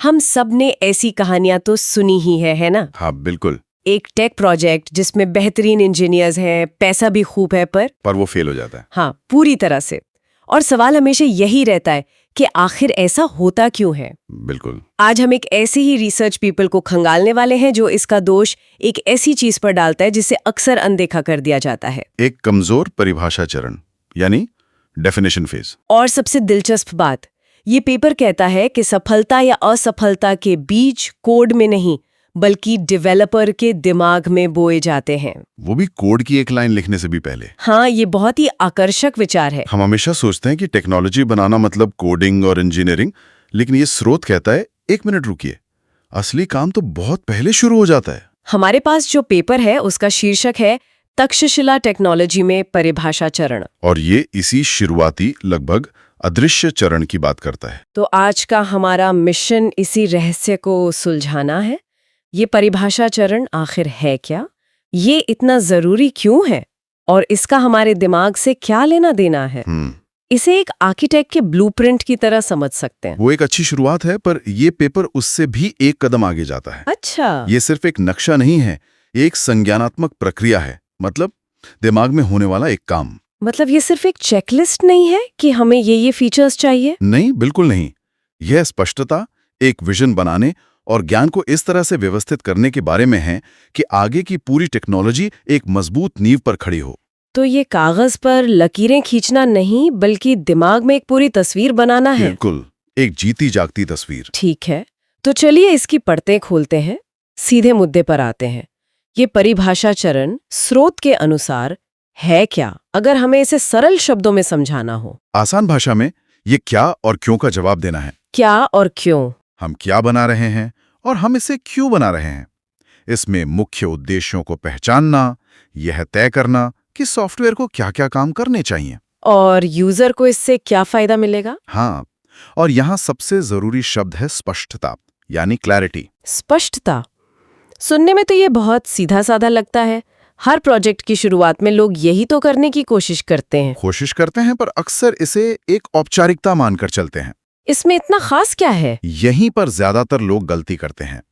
हम सब ने ऐसी कहानियां तो सुनी ही है ना? हाँ बिल्कुल। एक टेक प्रोजेक्ट जिसमें बेहतरीन इंजीनियर्स हैं, पैसा भी खूब है, पर वो फेल हो जाता है। हाँ, पूरी तरह से। और सवाल हमेशा यही रहता है कि आखिर ऐसा होता क्यों है? बिल्कुल। आज हम एक ऐसे ही रिसर्च पीपल को खंगालने वाले हैं जो इसका दोष एक ऐसी चीज पर डालता है जिसे अक्सर अनदेखा कर दिया जाता है। एक कमजोर परिभाषा चरण, यानी डेफिनेशन फेज। और सबसे दिलचस्प बात, ये पेपर कहता है कि सफलता या असफलता के बीज कोड में नहीं बल्कि डेवलपर के दिमाग में बोए जाते हैं। वो भी कोड की एक लाइन लिखने से भी पहले। हाँ, ये बहुत ही आकर्षक विचार है। हम हमेशा सोचते हैं कि टेक्नोलॉजी बनाना मतलब कोडिंग और इंजीनियरिंग, लेकिन ये स्रोत कहता है 1 मिनट रुकिए, असली काम तो बहुत पहले शुरू हो जाता है। हमारे पास जो पेपर है उसका शीर्षक है तक्षशिला टेक्नोलॉजी में परिभाषा चरण। और ये इसी शुरुआती लगभग अदृश्य चरण की बात करता है। तो आज का हमारा मिशन इसी रहस्य को सुलझाना है। ये परिभाषा चरण आखिर है क्या, ये इतना जरूरी क्यों है, और इसका हमारे दिमाग से क्या लेना देना है? इसे एक आर्किटेक्ट के ब्लूप्रिंट की तरह समझ सकते हैं। वो एक अच्छी शुरुआत है, पर ये पेपर उससे भी एक कदम आगे जाता है। अच्छा। ये सिर्फ एक नक्शा नहीं है, ये एक संज्ञानात्मक प्रक्रिया है, मतलब दिमाग में होने वाला एक काम। मतलब ये सिर्फ एक चेकलिस्ट नहीं है कि हमें ये फीचर्स चाहिए? नहीं, बिल्कुल नहीं। यह स्पष्टता, एक विजन बनाने और ज्ञान को इस तरह से व्यवस्थित करने के बारे में है कि आगे की पूरी टेक्नोलॉजी एक मजबूत नींव पर खड़ी हो। तो ये कागज पर लकीरें खींचना नहीं बल्कि दिमाग में एक पूरी तस्वीर बनाना है। बिल्कुल, एक जीती जागती तस्वीर। ठीक है, तो चलिए इसकी परतें खोलते हैं, सीधे मुद्दे पर आते हैं। ये परिभाषा चरण स्रोत के अनुसार है क्या, अगर हमें इसे सरल शब्दों में समझाना हो? आसान भाषा में ये क्या और क्यों का जवाब देना है। क्या और क्यों? हम क्या बना रहे हैं और हम इसे क्यों बना रहे हैं। इसमें मुख्य उद्देश्यों को पहचानना, यह तय करना कि सॉफ्टवेयर को क्या क्या काम करने चाहिए और यूजर को इससे क्या फायदा मिलेगा। हाँ, और यहाँ सबसे जरूरी शब्द है स्पष्टता, यानी क्लैरिटी। स्पष्टता सुनने में तो ये बहुत सीधा साधा लगता है। हर प्रोजेक्ट की शुरुआत में लोग यही तो करने की कोशिश करते हैं, पर अक्सर इसे एक औपचारिकता मानकर चलते हैं। इसमें इतना खास क्या है? यहीं पर ज्यादातर लोग गलती करते हैं।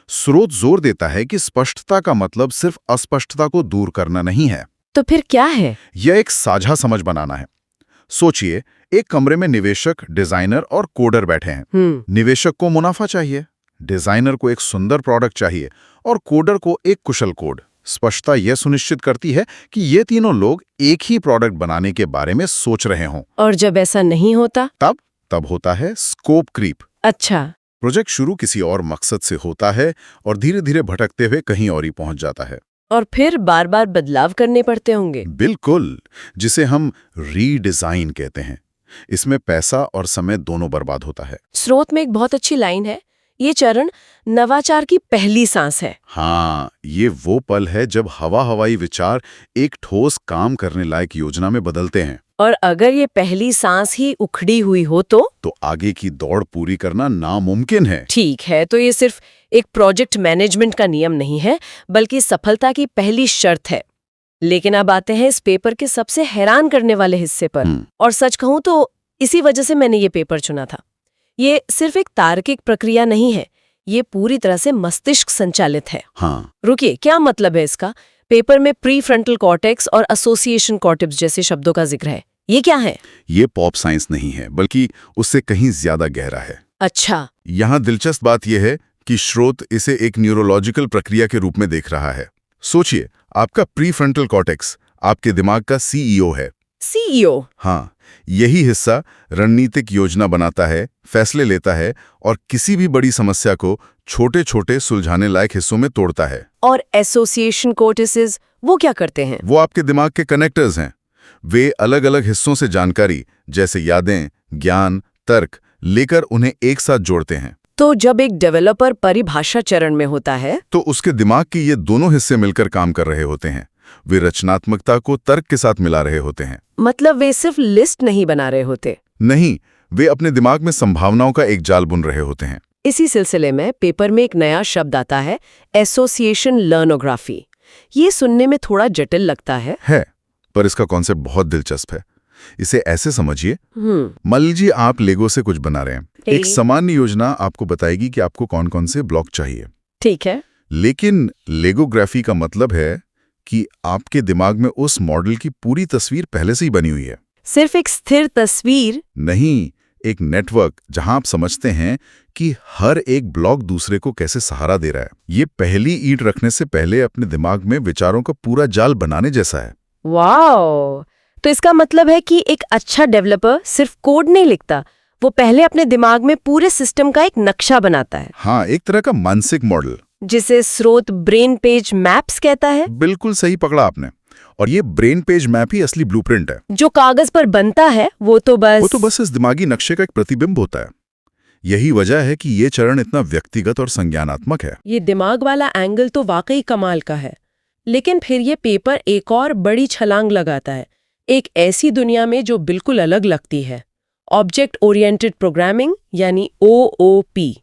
स्रोत जोर देता है कि स्पष्टता का मतलब सिर्फ अस्पष्टता को दूर करना नहीं है। तो फिर क्या है? यह एक साझा समझ बनाना है। सोचिए, एक कमरे में निवेशक, डिजाइनर और कोडर बैठे हैं। निवेशक को मुनाफा चाहिए, डिजाइनर को एक सुंदर प्रोडक्ट चाहिए और कोडर को एक कुशल कोड। स्पष्टता यह सुनिश्चित करती है कि ये तीनों लोग एक ही प्रोडक्ट बनाने के बारे में सोच रहे हों। और जब ऐसा नहीं होता तब होता है स्कोप क्रीप। अच्छा। प्रोजेक्ट शुरू किसी और मकसद से होता है और धीरे धीरे भटकते हुए कहीं और ही पहुंच जाता है। और फिर बार बार बदलाव करने पड़ते होंगे। बिल्कुल, जिसे हम रीडिजाइन कहते हैं। इसमें पैसा और समय दोनों बर्बाद होता है। स्रोत में एक बहुत अच्छी लाइन है, ये चरण नवाचार की पहली सांस है। हाँ, ये वो पल है जब हवाई विचार एक ठोस काम करने लायक योजना में बदलते हैं। और अगर ये पहली सांस ही उखड़ी हुई हो तो आगे की दौड़ पूरी करना नामुमकिन है। ठीक है, तो ये सिर्फ एक प्रोजेक्ट मैनेजमेंट का नियम नहीं है बल्कि सफलता की पहली शर्त है। लेकिन अब आते हैं इस पेपर के सबसे हैरान करने वाले हिस्से पर। और सच कहूं तो इसी वजह से मैंने ये पेपर चुना था। ये सिर्फ एक तार्किक प्रक्रिया नहीं है, ये पूरी तरह से मस्तिष्क संचालित है। हाँ। रुकिए, क्या मतलब है इसका? पेपर में प्री फ्रंटल कॉर्टेक्स और एसोसिएशन कॉर्टेक्स जैसे शब्दों का जिक्र है। ये क्या है? ये पॉप साइंस नहीं है, बल्कि उससे कहीं ज्यादा गहरा है। अच्छा। यहाँ दिलचस्प बात यह है कि स्रोत इसे एक न्यूरोलॉजिकल प्रक्रिया के रूप में देख रहा है। सोचिए, आपका प्री फ्रंटल कॉर्टेक्स आपके दिमाग का सीईओ है। सीईओ? हाँ, यही हिस्सा रणनीतिक योजना बनाता है, फैसले लेता है और किसी भी बड़ी समस्या को छोटे छोटे सुलझाने लायक हिस्सों में तोड़ता है। और एसोसिएशन कॉर्टेक्स वो क्या करते हैं? वो आपके दिमाग के कनेक्टर्स हैं। वे अलग अलग हिस्सों से जानकारी, जैसे यादें, ज्ञान, तर्क, लेकर उन्हें एक साथ जोड़ते हैं। तो जब एक डेवलपर परिभाषा चरण में होता है तो उसके दिमाग के ये दोनों हिस्से मिलकर काम कर रहे होते हैं। वे रचनात्मकता को तर्क के साथ मिला रहे होते हैं। मतलब वे सिर्फ लिस्ट नहीं बना रहे होते? नहीं, वे अपने दिमाग में संभावनाओं का एक जाल बुन रहे होते हैं। इसी सिलसिले में पेपर में एक नया शब्द आता है, एसोसिएशन लर्नोग्राफी। ये सुनने में थोड़ा जटिल लगता है, पर इसका कॉन्सेप्ट बहुत दिलचस्प है। इसे ऐसे समझिए, मान लीजिए आप लेगो से कुछ बना रहे हैं। एक सामान्य योजना आपको बताएगी कि आपको कौन कौन से ब्लॉक चाहिए। ठीक है। लेकिन लेगोग्राफी का मतलब है कि आपके दिमाग में उस मॉडल की पूरी तस्वीर पहले से ही बनी हुई है। सिर्फ एक स्थिर तस्वीर नहीं, एक नेटवर्क जहां आप समझते हैं कि हर एक ब्लॉक दूसरे को कैसे सहारा दे रहा है। ये पहली ईंट रखने से पहले अपने दिमाग में विचारों का पूरा जाल बनाने जैसा है। वाओ! तो इसका मतलब है कि एक अच्छा डेवलपर सिर्फ कोड नहीं लिखता, वो पहले अपने दिमाग में पूरे सिस्टम का एक नक्शा बनाता है। हाँ, एक तरह का मानसिक मॉडल, जिसे स्रोत ब्रेन पेज मैप्स कहता है। बिल्कुल सही पकड़ा आपने। और ये ब्रेन पेज मैप ही असली ब्लूप्रिंट है। जो कागज पर बनता है वो तो बस इस दिमागी नक्शे का एक प्रतिबिंब होता है। यही वजह है कि ये चरण इतना व्यक्तिगत और संज्ञानात्मक है। ये दिमाग वाला एंगल तो वाकई कमाल का है। लेकिन फिर ये पेपर एक और बड़ी छलांग लगाता है, एक ऐसी दुनिया में जो बिल्कुल अलग लगती है, ऑब्जेक्ट ओरिएंटेड प्रोग्रामिंग यानी OOP।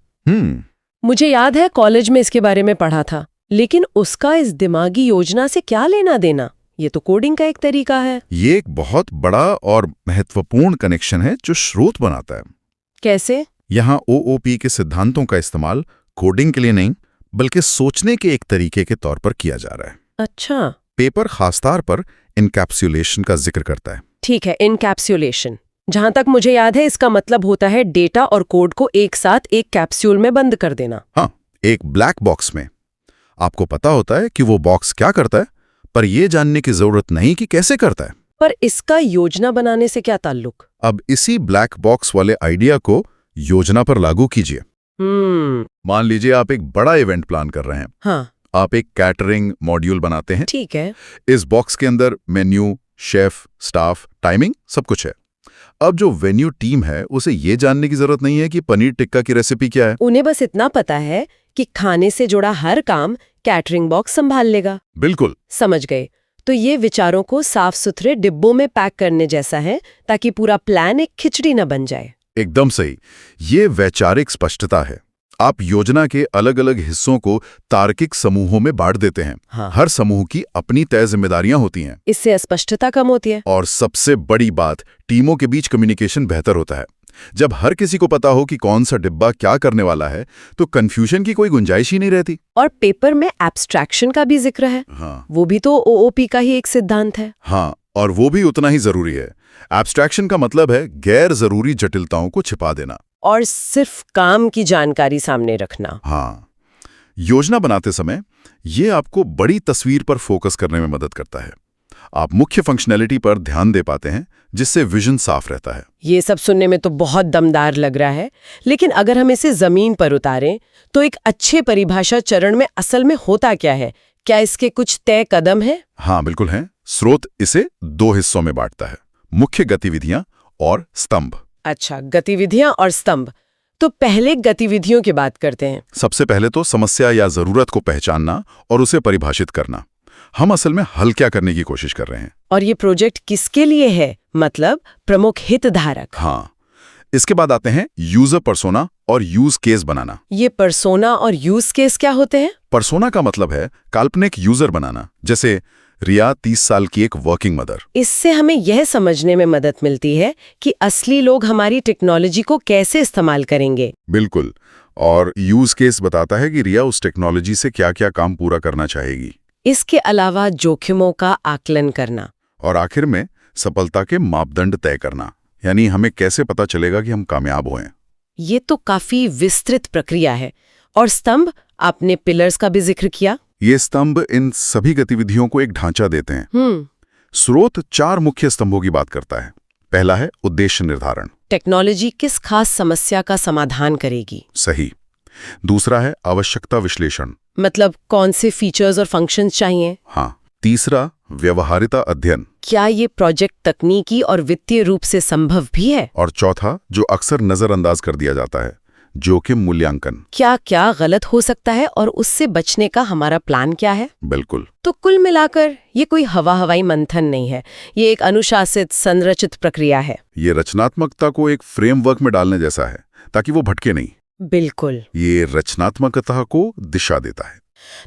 मुझे याद है कॉलेज में इसके बारे में पढ़ा था, लेकिन उसका इस दिमागी योजना से क्या लेना देना? ये तो कोडिंग का एक तरीका है। ये एक बहुत बड़ा और महत्वपूर्ण कनेक्शन है जो स्रोत बनाता है। कैसे? यहाँ OOP के सिद्धांतों का इस्तेमाल कोडिंग के लिए नहीं, बल्कि सोचने के एक तरीके के तौर पर किया जा रहा है। अच्छा। पेपर खासतौर पर इनकैप्सुलेशन का जिक्र करता है। ठीक है, इनकैप्सुलेशन। जहां तक मुझे याद है इसका मतलब होता है डेटा और कोड को एक साथ एक कैप्सूल में बंद कर देना। हाँ, एक ब्लैक बॉक्स में। आपको पता होता है कि वो बॉक्स क्या करता है, पर यह जानने की जरूरत नहीं कि कैसे करता है। पर इसका योजना बनाने से क्या ताल्लुक? अब इसी ब्लैक बॉक्स वाले आइडिया को योजना पर लागू कीजिए। मान लीजिए आप एक बड़ा इवेंट प्लान कर रहे हैं। हाँ। आप एक कैटरिंग मॉड्यूल बनाते हैं। ठीक है। इस बॉक्स के अंदर मेन्यू, शेफ, स्टाफ, टाइमिंग सब कुछ है। अब जो वेन्यू टीम है उसे ये जानने की जरूरत नहीं है कि पनीर टिक्का की रेसिपी क्या है। उन्हें बस इतना पता है कि खाने से जुड़ा हर काम कैटरिंग बॉक्स संभाल लेगा। बिल्कुल। समझ गए। तो ये विचारों को साफ सुथरे डिब्बों में पैक करने जैसा है, ताकि पूरा प्लान एक खिचड़ी न बन जाए। एकदम सही। ये वैचारिक स्पष्टता है। आप योजना के अलग अलग हिस्सों को तार्किक समूहों में बांट देते हैं। हाँ। हर समूह की अपनी तय जिम्मेदारियां होती हैं। इससे अस्पष्टता कम होती है। और सबसे बड़ी बात, टीमों के बीच कम्युनिकेशन बेहतर होता है। जब हर किसी को पता हो कि कौन सा डिब्बा क्या करने वाला है, तो कंफ्यूजन की कोई गुंजाइश ही नहीं रहती। और पेपर में एब्स्ट्रैक्शन का भी जिक्र है। हाँ। वो भी तो OOP का ही एक सिद्धांत है। हाँ, और वो भी उतना ही जरूरी है। एब्स्ट्रैक्शन का मतलब है गैर जरूरी जटिलताओं को छिपा देना और सिर्फ काम की जानकारी सामने रखना। हाँ, योजना बनाते समय ये आपको बड़ी तस्वीर पर फोकस करने में मदद करता है। आप मुख्य फंक्शनैलिटी पर ध्यान दे पाते हैं, जिससे विजन साफ रहता है। ये सब सुनने में तो बहुत दमदार लग रहा है, लेकिन अगर हम इसे जमीन पर उतारें तो एक अच्छे परिभाषा चरण में असल में होता क्या है? क्या इसके कुछ तय कदम हैं? हाँ, बिल्कुल हैं। स्रोत इसे 2 हिस्सों में बांटता है, मुख्य गतिविधियां और स्तंभ। अच्छा, गतिविधियां और स्तंभ। तो पहले गतिविधियों की बात करते हैं। सबसे पहले तो समस्या या जरूरत को पहचानना और उसे परिभाषित करना। हम असल में हल क्या करने की कोशिश कर रहे हैं। और ये प्रोजेक्ट किसके लिए है, मतलब प्रमुख हितधारक। हाँ, इसके बाद आते हैं यूजर पर्सोना और यूज केस बनाना। ये पर्सोना और यूज केस क्या होते हैं? पर्सोना का मतलब है काल्पनिक यूजर बनाना, जैसे रिया 30 साल की एक वर्किंग मदर। इससे हमें यह समझने में मदद मिलती है कि असली लोग हमारी टेक्नोलॉजी को कैसे इस्तेमाल करेंगे। बिल्कुल। और यूज केस बताता है कि रिया उस टेक्नोलॉजी से क्या-क्या काम पूरा करना चाहेगी। इसके अलावा जोखिमों का आकलन करना। और आखिर में सफलता के मापदंड तय करना, यानी हमें कैसे पता चलेगा कि हम कामयाब हुए। ये तो काफी विस्तृत प्रक्रिया है। और स्तंभ, आपने पिलर्स का भी जिक्र किया। ये स्तंभ इन सभी गतिविधियों को एक ढांचा देते हैं। स्रोत 4 मुख्य स्तंभों की बात करता है। पहला है उद्देश्य निर्धारण। टेक्नोलॉजी किस खास समस्या का समाधान करेगी? सही। दूसरा है आवश्यकता विश्लेषण, मतलब कौन से फीचर्स और फंक्शंस चाहिए। हाँ। तीसरा व्यवहारिता अध्ययन, क्या ये प्रोजेक्ट तकनीकी और वित्तीय रूप से संभव भी है। और चौथा, जो अक्सर नजरअंदाज कर दिया जाता है, जोखिम मूल्यांकन। क्या क्या गलत हो सकता है और उससे बचने का हमारा प्लान क्या है। बिल्कुल। तो कुल मिलाकर ये कोई हवाई मंथन नहीं है, ये एक अनुशासित संरचित प्रक्रिया है। ये रचनात्मकता को एक फ्रेमवर्क में डालने जैसा है, ताकि वो भटके नहीं। बिल्कुल। ये रचनात्मकता को दिशा देता है।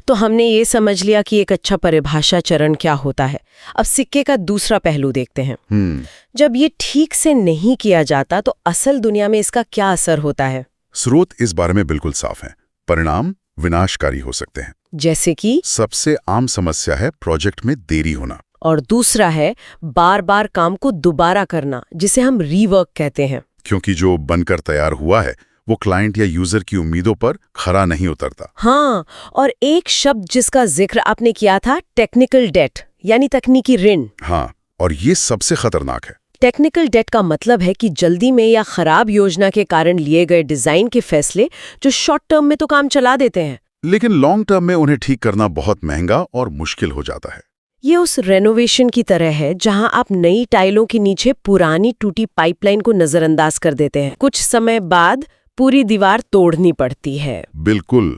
तो हमने ये समझ लिया कि एक अच्छा परिभाषा चरण क्या होता है। अब सिक्के का दूसरा पहलू देखते हैं। जब ये ठीक से नहीं किया जाता तो असल दुनिया में इसका क्या असर होता है? स्रोत इस बारे में बिल्कुल साफ है। परिणाम विनाशकारी हो सकते हैं। जैसे कि सबसे आम समस्या है प्रोजेक्ट में देरी होना, और दूसरा है बार बार काम को दोबारा करना, जिसे हम रीवर्क कहते हैं। क्योंकि जो बनकर तैयार हुआ है वो क्लाइंट या यूजर की उम्मीदों पर खरा नहीं उतरता। हाँ, और एक शब्द जिसका जिक्र आपने किया था, टेक्निकल डेट, यानी तकनीकी ऋण। हाँ, और ये सबसे खतरनाक है। टेक्निकल डेट का मतलब है कि जल्दी में या खराब योजना के कारण लिए गए डिजाइन के फैसले जो शॉर्ट टर्म में तो काम चला देते हैं, लेकिन लॉन्ग टर्म में उन्हें ठीक करना बहुत महंगा और मुश्किल हो जाता है। ये उस रेनोवेशन की तरह है जहां आप नई टाइलों के नीचे पुरानी टूटी पाइपलाइन को नजरअंदाज कर देते हैं। कुछ समय बाद पूरी दीवार तोड़नी पड़ती है। बिल्कुल,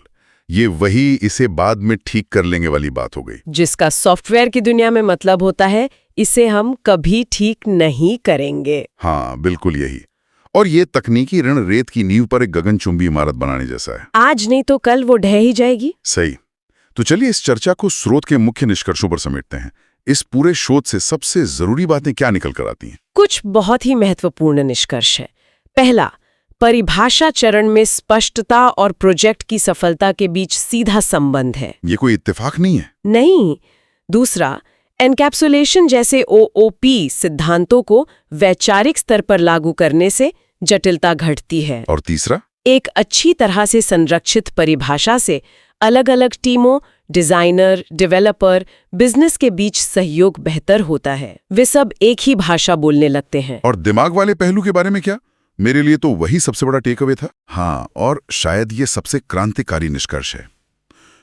ये वही इसे बाद में ठीक कर लेंगे वाली बात हो गई, जिसका सॉफ्टवेयर की दुनिया में मतलब होता है इसे हम कभी ठीक नहीं करेंगे। हाँ, बिल्कुल यही। और ये तकनीकी ऋण रेत की नींव पर एक गगनचुंबी इमारत बनाने जैसा है। आज नहीं तो कल वो ढह ही जाएगी। सही। तो चलिए इस चर्चा को स्रोत के मुख्य निष्कर्षों पर समेटते हैं। इस पूरे शोध से सबसे जरूरी बातें क्या निकल कर आती हैं? कुछ बहुत ही महत्वपूर्ण निष्कर्ष है। पहला, परिभाषा चरण में स्पष्टता और प्रोजेक्ट की सफलता के बीच सीधा संबंध है। ये कोई इत्तेफाक नहीं है। नहीं। दूसरा, एनकैप्सुलेशन जैसे OOP सिद्धांतों को वैचारिक स्तर पर लागू करने से जटिलता घटती है। और तीसरा, एक अच्छी तरह से संरक्षित परिभाषा से अलग-अलग टीमों, डिजाइनर, डेवलपर, बिजनेस के बीच सहयोग बेहतर होता है। वे सब एक ही भाषा बोलने लगते हैं। और दिमाग वाले पहलू के बारे में क्या? मेरे लिए तो वही सबसे बड़ा टेक अवे था। हाँ, और शायद ये सबसे क्रांतिकारी निष्कर्ष है।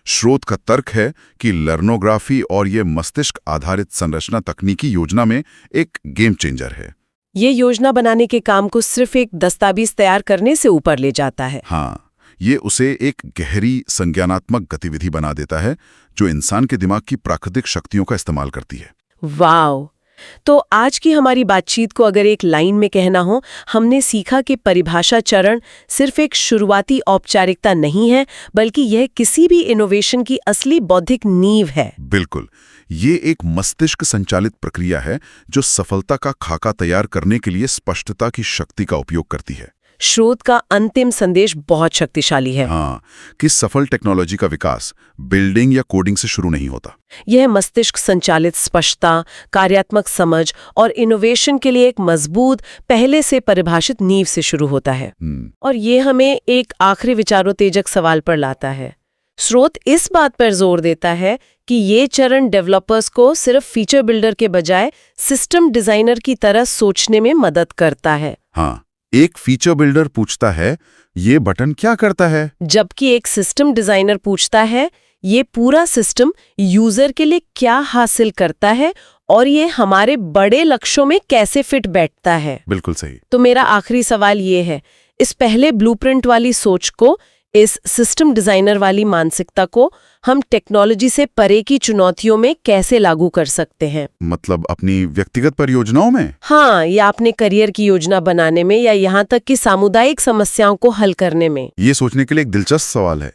स्रोत का तर्क है कि लर्नोग्राफी और ये मस्तिष्क आधारित संरचना तकनीकी योजना में एक गेम चेंजर है। ये योजना बनाने के काम को सिर्फ एक दस्तावेज तैयार करने से ऊपर ले जाता है। हाँ, ये उसे एक गहरी संज्ञानात्मक गतिविधि बना देता है जो इंसान के दिमाग की प्राकृतिक शक्तियों का इस्तेमाल करती है। वाव! तो आज की हमारी बातचीत को अगर एक लाइन में कहना हो, हमने सीखा कि परिभाषा चरण सिर्फ एक शुरुआती औपचारिकता नहीं है, बल्कि यह किसी भी इनोवेशन की असली बौद्धिक नींव है। बिल्कुल, ये एक मस्तिष्क संचालित प्रक्रिया है जो सफलता का खाका तैयार करने के लिए स्पष्टता की शक्ति का उपयोग करती है। स्रोत का अंतिम संदेश बहुत शक्तिशाली है। हाँ, कि सफल टेक्नोलॉजी का विकास बिल्डिंग या कोडिंग से शुरू नहीं होता। यह मस्तिष्क संचालित स्पष्टता, कार्यात्मक समझ और इनोवेशन के लिए एक मजबूत, पहले से परिभाषित नींव से शुरू होता है। और ये हमें एक आखिरी विचारोत्तेजक सवाल पर लाता है। स्रोत इस बात पर जोर देता है कि ये चरण डेवलपर्स को सिर्फ फीचर बिल्डर के बजाय सिस्टम डिजाइनर की तरह सोचने में मदद करता है। हाँ, एक फीचर बिल्डर पूछता है ये बटन क्या करता है, जबकि एक सिस्टम डिजाइनर पूछता है ये पूरा सिस्टम यूजर के लिए क्या हासिल करता है और ये हमारे बड़े लक्ष्यों में कैसे फिट बैठता है। बिल्कुल सही। तो मेरा आखिरी सवाल ये है, इस पहले ब्लूप्रिंट वाली सोच को, इस सिस्टम डिजाइनर वाली मानसिकता को हम टेक्नोलॉजी से परे की चुनौतियों में कैसे लागू कर सकते हैं? मतलब अपनी व्यक्तिगत परियोजनाओं में? हाँ, या अपने करियर की योजना बनाने में, या यहाँ तक कि सामुदायिक समस्याओं को हल करने में। ये सोचने के लिए एक दिलचस्प सवाल है।